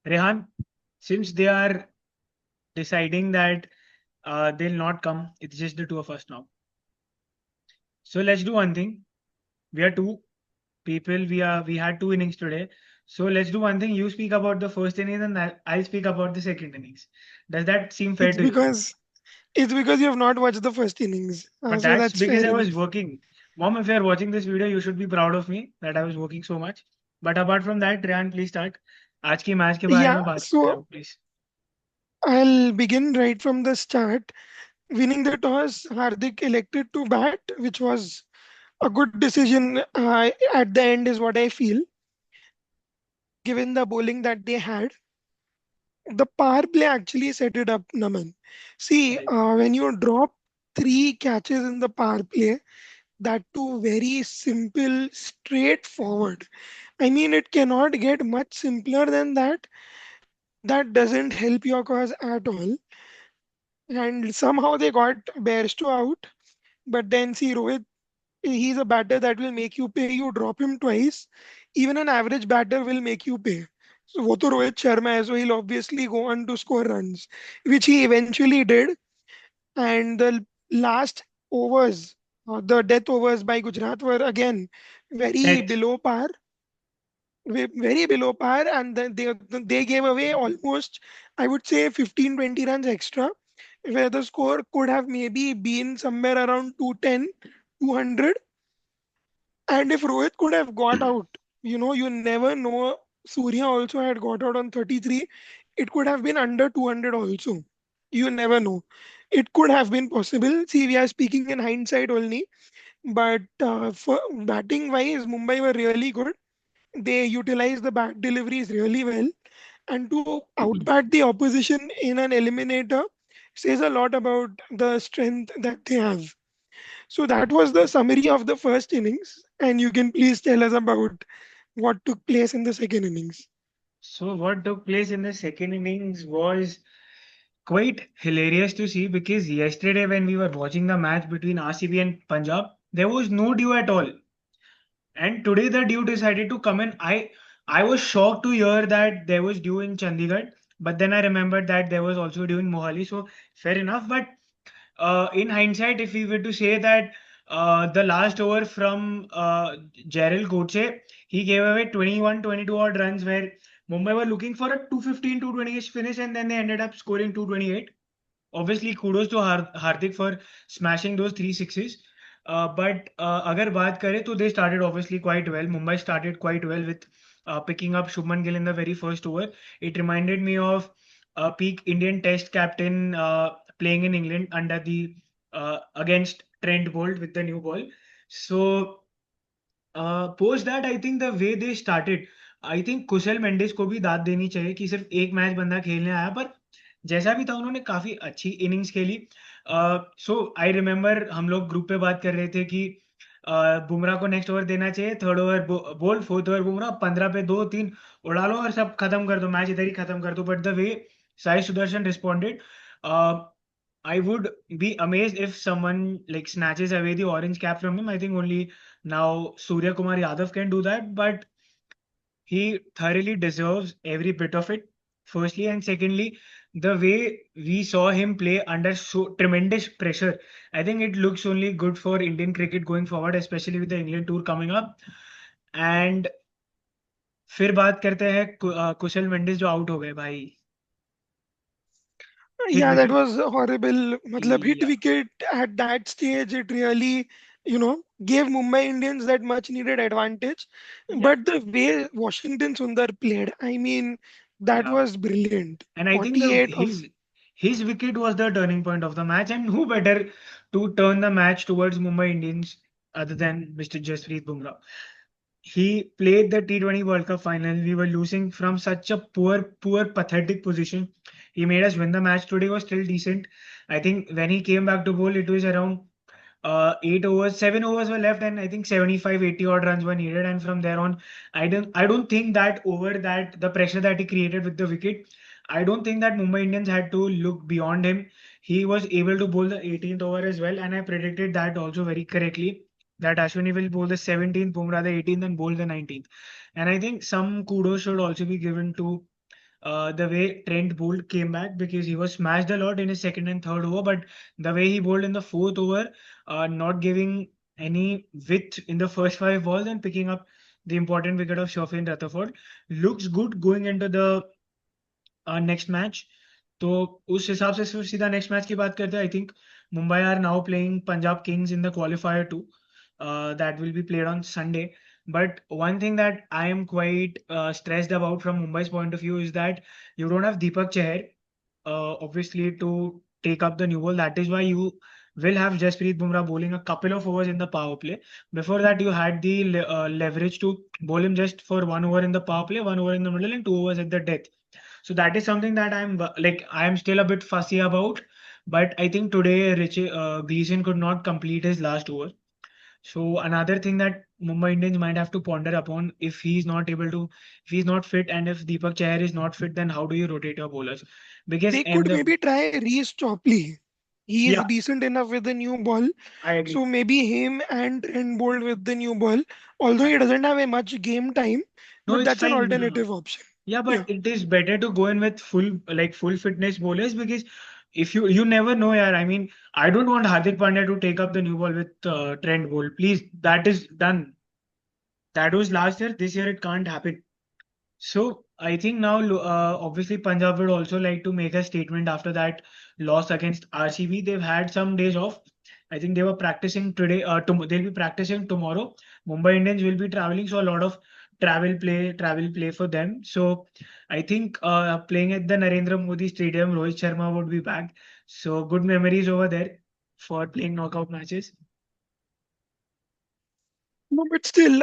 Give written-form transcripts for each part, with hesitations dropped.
Rehan, since they are deciding that they'll not come, it's just the two of us now. So let's do one thing. We are two people. We had two innings today. So let's do one thing. You speak about the first innings and I'll speak about the second innings. Does that seem fair It's to you? because it's because you have not watched the first innings. But So that's that's because fair I was enough. working. Mom, if you're watching this video, you should be proud of me that I was working so much. But apart from that, Rehan, please start. आज की match के बारे Yeah, में बात so करो, please. I'll begin right from the start. Winning the toss, Hardik elected to bat, which was a good decision at the end, is what I feel, given the bowling that they had. The power play actually set it up, Naman. See, Right. when you drop three catches in the power play, that too very simple, straightforward. I mean, it cannot get much simpler than that. That doesn't help your cause at all. And somehow they got Bears to out. But then see, Rohit, he's a batter that will make you pay. You drop him twice, even an average batter will make you pay. So वो तो रोहित शर्मा है, so he'll obviously go on to score runs, which he eventually did. And the last overs, the death overs by Gujarat were again very Death. below par, very below par, and then they gave away almost, I would say, 15 20 runs extra, where the score could have maybe been somewhere around 210, 200. And if Rohit could have got out, you never know. Surya also had got out on 33. It could have been under 200 also. You never know. It could have been possible. See, we are speaking in hindsight only. But for batting wise, Mumbai were really good. They utilized the bat deliveries really well. And to outbat the opposition in an eliminator says a lot about the strength that they have. So that was the summary of the first innings, and you can please tell us about what took place in the second innings. So what took place in the second innings was quite hilarious to see because yesterday when we were watching the match between RCB and Punjab, there was no dew at all. And today the dew decided to come in. I was shocked to hear that there was dew in Chandigarh, but then I remembered that there was also dew in Mohali. So fair enough. But in hindsight, if we were to say that the last over from Gerald Goche, he gave away 21, 22 odd runs where Mumbai were looking for a 215, 220-ish finish and then they ended up scoring 228. Obviously, kudos to Hardik for smashing those three sixes. But अगर बात करें तो they started obviously quite well. Mumbai started quite well with picking up Shubman Gill in the very first over. It reminded me of peak Indian Test captain playing in England under the against Trent Bolt with the new ball. So post that I think the way they started, I think Kushal Mendis को भी दाद देनी चाहिए कि सिर्फ एक match बंदा खेलने आया पर जैसा भी था उन्होंने काफी अच्छी इनिंग्स खेली सो आई रिमेम्बर हम लोग ग्रुप पे बात कर रहे थे कि बुमराह को नेक्स्ट ओवर देना चाहिए थर्ड ओवर बोल फोर्थ ओवर बुमराह 15 पे 2 3 उड़ा लो और सब खत्म कर दो मैच इधर ही खत्म कर दो but the way Sai Sudarshan responded I would be amazed if someone like snatches away the orange cap from him. I think only now Surya Kumar Yadav can do that, but he thoroughly deserves every bit of it. Firstly, and secondly, the way we saw him play under so tremendous pressure, I think it looks only good for Indian cricket going forward, especially with the England tour coming up. And फिर बात करते हैं कुशल मेंडिस जो out हो गए भाई hit Yeah, that wicket was horrible. Matlab, hit या wicket at that stage, it really, gave Mumbai Indians that much needed advantage. या But the way Washington Sundar played, I mean, that या was brilliant. And I think the 48 of his wicket was the turning point of the match, and who better to turn the match towards Mumbai Indians other than Mr. Jasprit Bumrah? He played the T20 World Cup final. We were losing from such a poor, pathetic position. He made us win the match. Today was still decent. I think when he came back to bowl, it was around 8 overs, 7 overs were left, and I think 75, 80 odd runs were needed. And from there on, I don't think that over that the pressure that he created with the wicket, I don't think that Mumbai Indians had to look beyond him. He was able to bowl the 18th over as well, and I predicted that also very correctly. That Ashwini will bowl the 17th, Bumrah the 18th, and bowl the 19th. And I think some kudos should also be given to the way Trent Bolt came back because he was smashed a lot in his second and third over, but the way he bowled in the fourth over, not giving any width in the first five balls and picking up the important wicket of Shafin Rutherford looks good going into the next match तो उस हिसाब से फिर सीधा next match की बात करते हैं I think Mumbai are now playing Punjab kings in the qualifier two that will be played on Sunday. But one thing that I am quite stressed about from Mumbai's point of view is that you don't have Deepak Chahar, obviously, to take up the new ball. That is why you will have Jasprit Bumrah bowling a couple of overs in the power play. Before that, you had the leverage to bowl him just for 1 over in the power play, 1 over in the middle, and 2 overs at the death. So that is something that I'm still a bit fussy about. But I think today Richie Gleason could not complete his last over. So another thing that Mumbai Indians might have to ponder upon if he's not able to, if he's not fit, and if Deepak Chahar is not fit, then how do you rotate your bowlers? Because They in could the maybe try Reece Topley. He is yeah, decent enough with the new ball. I agree. So maybe him and Trent Bolt with the new ball. Although he doesn't have a much game time, No, but it's that's an fine. alternative option. Yeah, Yeah. but it is better to go in with full fitness bowlers because if you never know, yeah. I mean, I don't want Hardik Pandya to take up the new ball with Trent Bolt. Please, that is done. That was last year. This year it can't happen. So I think now, obviously, Punjab would also like to make a statement after that loss against RCB. They've had some days off. I think they were practicing today. They'll be practicing tomorrow. Mumbai Indians will be traveling, so a lot of travel play for them. So I think playing at the Narendra Modi Stadium, Rohit Sharma would be back. So good memories over there for playing knockout matches. No, but still,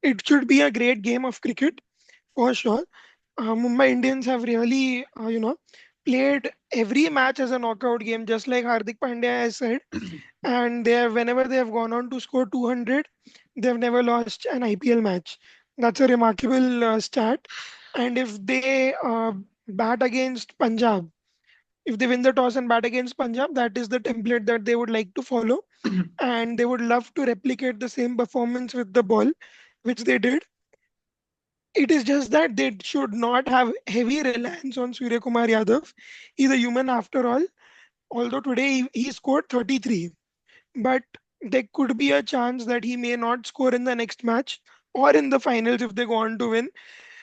it should be a great game of cricket for sure. Mumbai Indians have really, played every match as a knockout game, just like Hardik Pandya has said. And they have, whenever they have gone on to score 200, they've never lost an IPL match. That's a remarkable stat. And if they bat against Punjab, if they win the toss and bat against Punjab, that is the template that they would like to follow. And they would love to replicate the same performance with the ball, which they did. It is just that they should not have heavy reliance on Surya Kumar Yadav. He's a human after all. Although today he scored 33, but there could be a chance that he may not score in the next match or in the finals if they go on to win.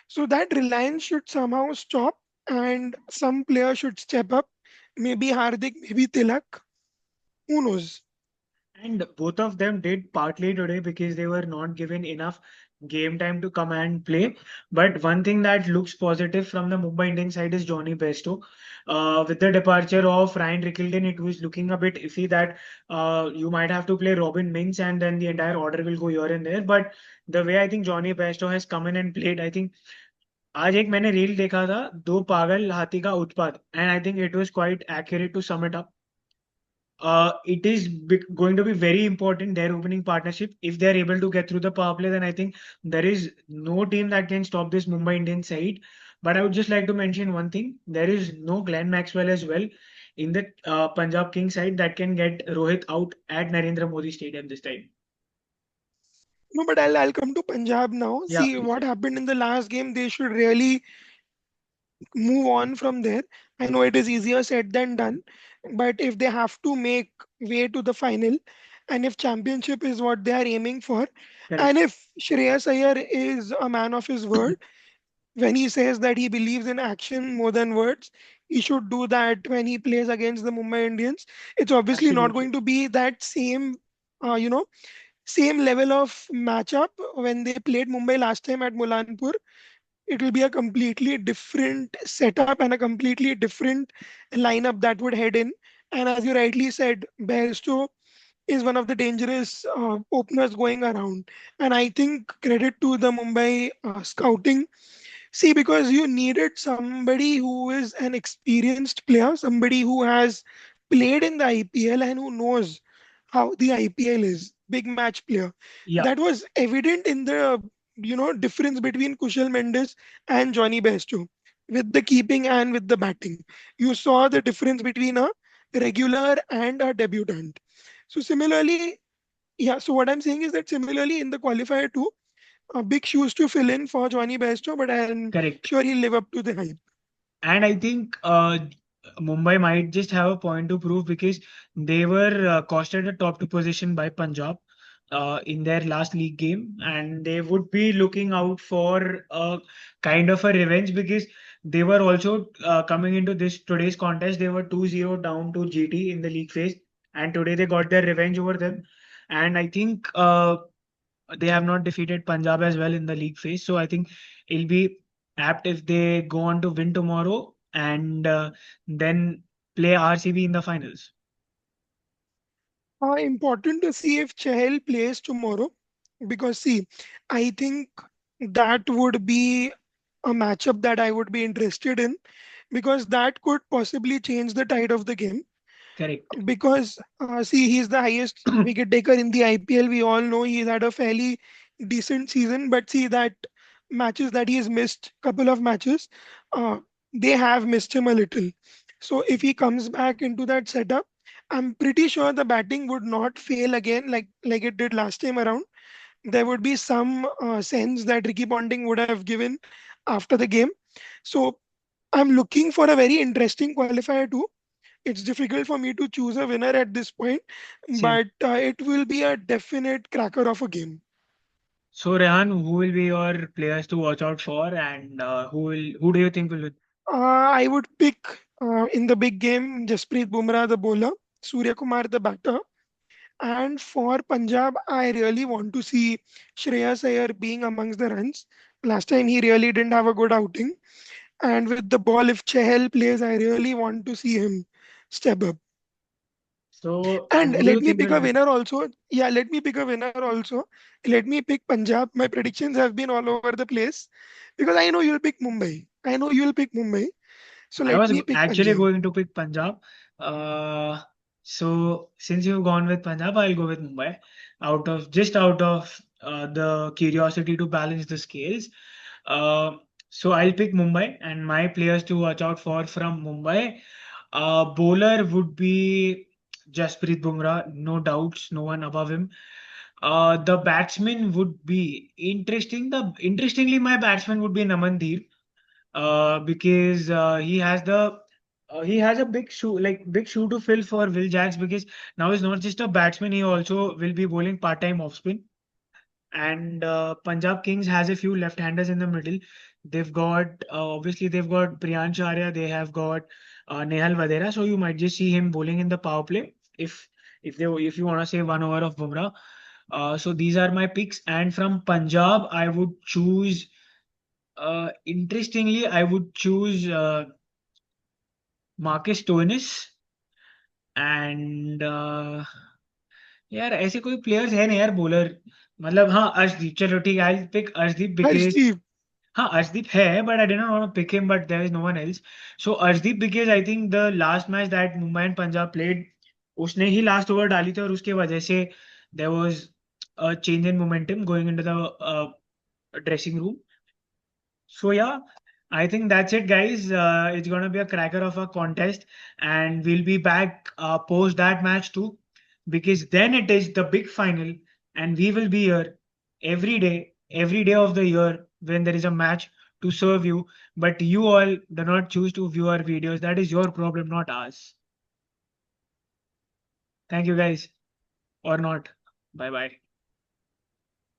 So that reliance should somehow stop and some player should step up. Maybe Hardik, maybe Tilak. Who knows? And both of them did partly today because they were not given enough game time to come and play. But one thing that looks positive from the Mumbai Indians side is Johnny Bairstow. With the departure of Ryan Rickelton, it was looking a bit iffy that you might have to play Robin Mins and then the entire order will go here and there. But the way I think Johnny Bairstow has come in and played, I think आज एक मैंने reel देखा था दो पागल हाथी का उत्पाद and I think it was quite accurate to sum it up. It is going to be very important their opening partnership. If they are able to get through the power play, then I think there is no team that can stop this Mumbai Indian side. But I would just like to mention one thing: there is no Glenn Maxwell as well in the Punjab Kings side that can get Rohit out at Narendra Modi Stadium this time. No, but I'll come to Punjab now. Yeah, See please. what happened in the last game. They should really move on from there. I know it is easier said than done, but if they have to make way to the final, and if championship is what they are aiming for, and Correct. if Shreyas Iyer is a man of his word, when he says that he believes in action more than words, he should do that when he plays against the Mumbai Indians. It's obviously not going Absolutely. to be that same, uh, you know, same level of matchup when they played Mumbai last time at Mulanpur. It will be a completely different setup and a completely different lineup that would head in. And as you rightly said, Bairstow is one of the dangerous openers going around. And I think credit to the Mumbai scouting. See, because you needed somebody who is an experienced player, somebody who has played in the IPL and who knows how the IPL is, big match player. Yeah. That was evident in the difference between Kushal Mendis and Johnny Bairstow with the keeping and with the batting. You saw the difference between a regular and a debutant. So similarly, yeah. So what I'm saying is that similarly in the qualifier too, big shoes to fill in for Johnny Bairstow, but I'm Correct. sure he'll live up to the hype. And I think Mumbai might just have a point to prove because they were costed a top two position by Punjab in their last league game, and they would be looking out for a kind of a revenge because they were also coming into this today's contest. They were 2-0 down to GT in the league phase, and today they got their revenge over them. And I think they have not defeated Punjab as well in the league phase. So I think it'll be apt if they go on to win tomorrow and then play RCB in the finals. Important to see if Chahal plays tomorrow because see, I think that would be a matchup that I would be interested in because that could possibly change the tide of the game. Correct. Because see, he's the highest wicket taker in the IPL. We all know he's had a fairly decent season, but see that matches that he has missed, couple of matches, uh, they have missed him a little. So if he comes back into that setup, I'm pretty sure the batting would not fail again like it did last time around. There would be some sense that Ricky Ponting would have given after the game. So I'm looking for a very interesting qualifier too. It's difficult for me to choose a winner at this point, Same. but it will be a definite cracker of a game. So Rehan, who will be your players to watch out for, and who do you think will win? I would pick in the big game Jasprit Bumrah, the bowler, Surya Kumar, the batter. And for Punjab, I really want to see Shreyas Iyer being amongst the runs. Last time he really didn't have a good outing. And with the ball, if Chahal plays, I really want to see him step up. So And who do let you me think pick will a win? winner also. Yeah, let me pick a winner also. Let me pick Punjab. My predictions have been all over the place because I know you'll pick Mumbai. I know you'll pick Mumbai. So I let was me pick actually Punjab. going to pick Punjab. Uh, so since you've gone with Punjab, I'll go with Mumbai. Out of the curiosity to balance the scales. Uh, so I'll pick Mumbai and my players to watch out for from Mumbai. Bowler would be Jasprit Bumrah, no doubts, no one above him. The batsman would be interesting. Interestingly, my batsman would be Namandeep because he has a big shoe to fill for Will Jacks because now he's not just a batsman, he also will be bowling part-time off spin. And Punjab Kings has a few left-handers in the middle. They've got Priyansh Arya, they have got Nehal Vadera, so you might just see him bowling in the power play if you want to say 1 over of Bumrah. So these are my picks, and from Punjab, I would choose. Interestingly, I would choose Marcus Stoinis and यार ऐसे कोई players है नहीं यार bowler मतलब हाँ अर्शदीप चलो ठीक है I pick Arshdeep because Harshdeep, हाँ अर्शदीप है but I didn't want to pick him but there is no one else so Arshdeep because I think the last match that Mumbai and Punjab played उसने ही लास्ट ओवर डाली थी और उसके वजह से there was a change in momentum going into the dressing room. So yeah, I think that's it, guys. It's gonna be a cracker of a contest, and we'll be back post that match too, because then it is the big final, and we will be here every day of the year when there is a match to serve you. But you all do not choose to view our videos. That is your problem, not ours. Thank you, guys, or not. Bye bye.